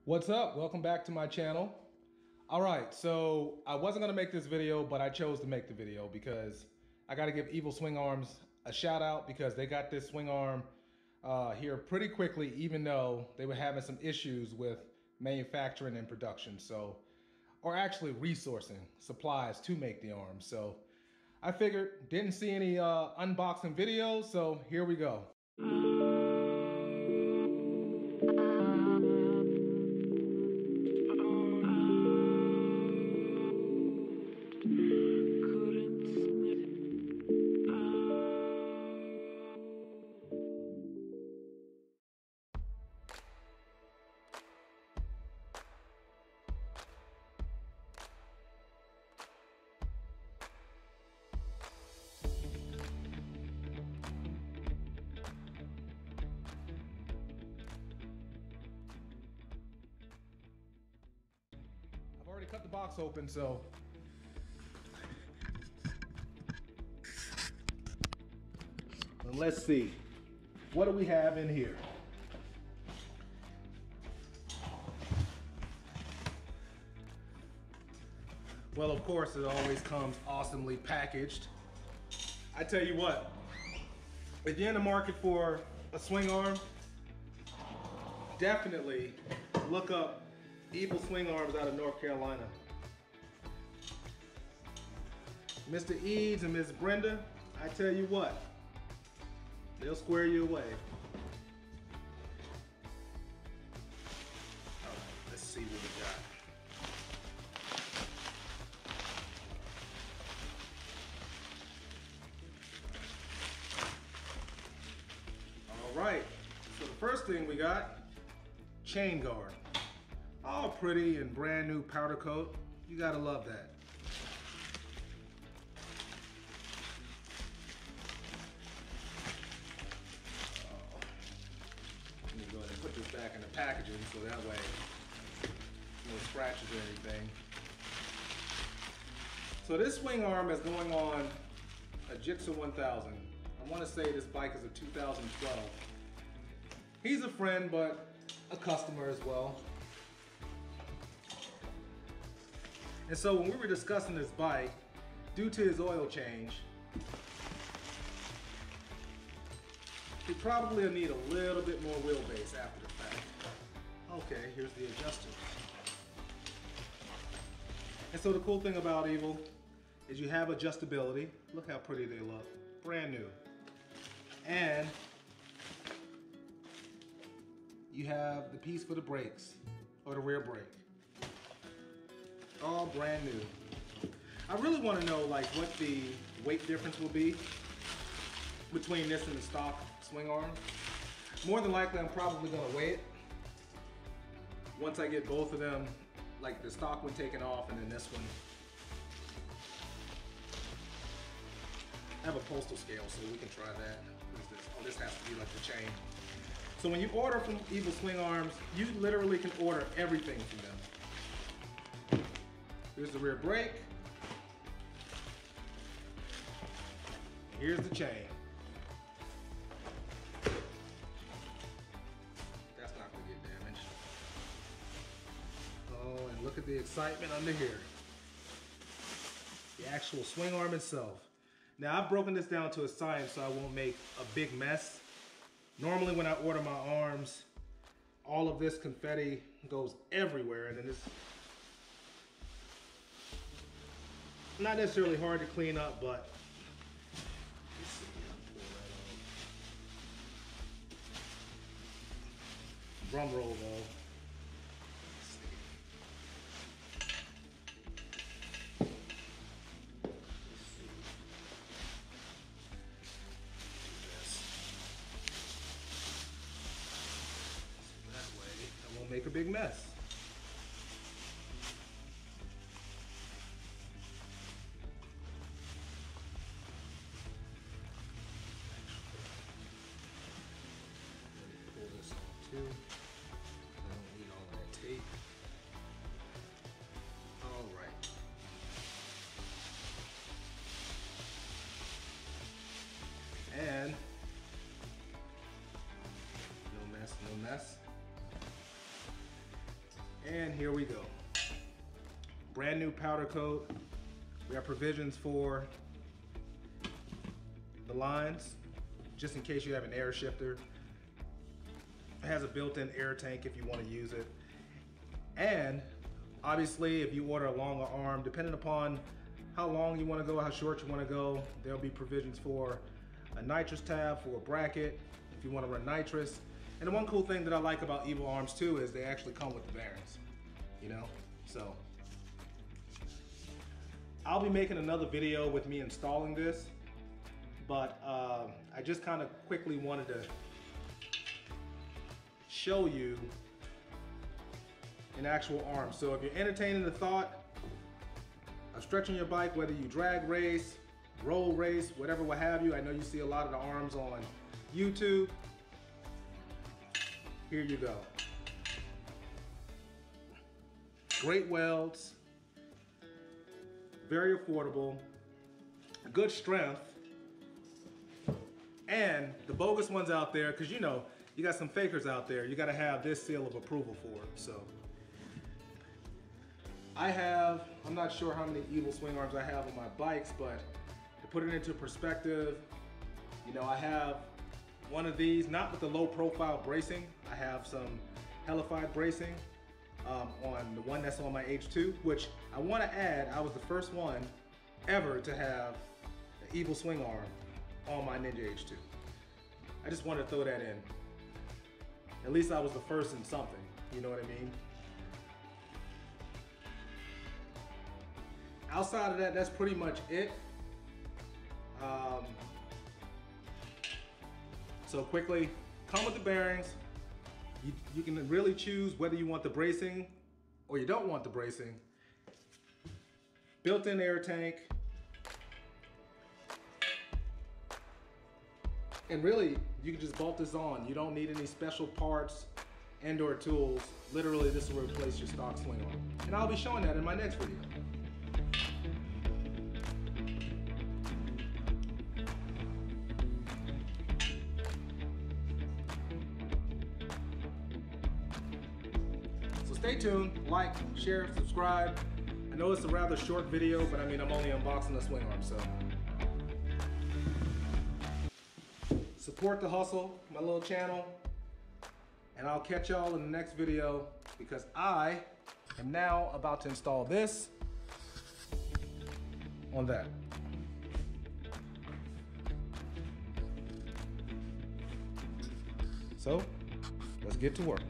What's up? Welcome back to my channel. All right, so I wasn't gonna make this video, but I chose to make the video because I gotta give Evil Swing Arms a shout out because they got this swing arm here pretty quickly, even though they were having some issues with manufacturing and production. Or actually resourcing supplies to make the arm. So I figured, didn't see any unboxing videos, so here we go. I've already cut the box open, so let's see. What do we have in here? Well, of course, it always comes awesomely packaged. I tell you what, if you're in the market for a swing arm, definitely look up Evil Swing Arms out of North Carolina. Mr. Eads and Miss Brenda, I tell you what, they'll square you away. All right, let's see what we got. All right, so the first thing we got, chain guard. All pretty and brand new powder coat. You gotta love that. Let me go ahead and put this back in the packaging so that way no scratches or anything. So this swing arm is going on a GSXR 1000. I want to say this bike is a 2012. He's a friend, but a customer as well. And so when we were discussing this bike, due to his oil change, he probably will need a little bit more wheelbase after the fact. Okay, here's the adjuster. And so the cool thing about Evil is you have adjustability. Look how pretty they look, brand new. And you have the piece for the brakes, or the rear brake. All brand new. I really want to know like what the weight difference will be between this and the stock swing arm. More than likely I'm probably going to weigh it once I get both of them, like the stock one taken off and then this one. I have a postal scale so we can try that. What is this? Oh, this has to be like the chain. So when you order from Evil Swing Arms, you literally can order everything from them. Here's the rear brake. Here's the chain. That's not gonna get damaged. Oh, and look at the excitement under here. The actual swing arm itself. Now I've broken this down to a science so I won't make a big mess. Normally when I order my arms, all of this confetti goes everywhere, and then it's not necessarily hard to clean up, but let's see, pull that off. Drum roll though. Let's see. That way I won't make a big mess. Pull this off too. I don't need all that tape. All right. And no mess, no mess. And here we go. Brand new powder coat. We have provisions for the lines, just in case you have an air shifter. It has a built-in air tank if you want to use it. And obviously, if you order a longer arm, depending upon how long you want to go, how short you want to go, there'll be provisions for a nitrous tab, for a bracket, if you want to run nitrous. And the one cool thing that I like about Evil arms too is they actually come with the bearings, you know? So, I'll be making another video with me installing this, but I just kind of quickly wanted to show you an actual arm. So if you're entertaining the thought of stretching your bike, whether you drag race, roll race, whatever what have you, I know you see a lot of the arms on YouTube. Here you go. Great welds, very affordable, good strength, and the bogus ones out there, because you know, you got some fakers out there, you got to have this seal of approval for it. So I'm not sure how many Evil swing arms I have on my bikes, but to put it into perspective, you know, I have one of these, not with the low profile bracing. I have some hellified bracing on the one that's on my H2, which I want to add, I was the first one ever to have an Evil swing arm on my Ninja H2. I just wanted to throw that in. At least I was the first in something, you know what I mean? Outside of that, that's pretty much it. So quickly, come with the bearings. You can really choose whether you want the bracing or you don't want the bracing. Built-in air tank. And really, you can just bolt this on. You don't need any special parts and or tools. Literally, this will replace your stock swing arm. And I'll be showing that in my next video. Stay tuned, like, share, subscribe. I know it's a rather short video, but I mean, I'm only unboxing the swing arm, so. Support the hustle, my little channel, and I'll catch y'all in the next video because I am now about to install this on that. So, let's get to work.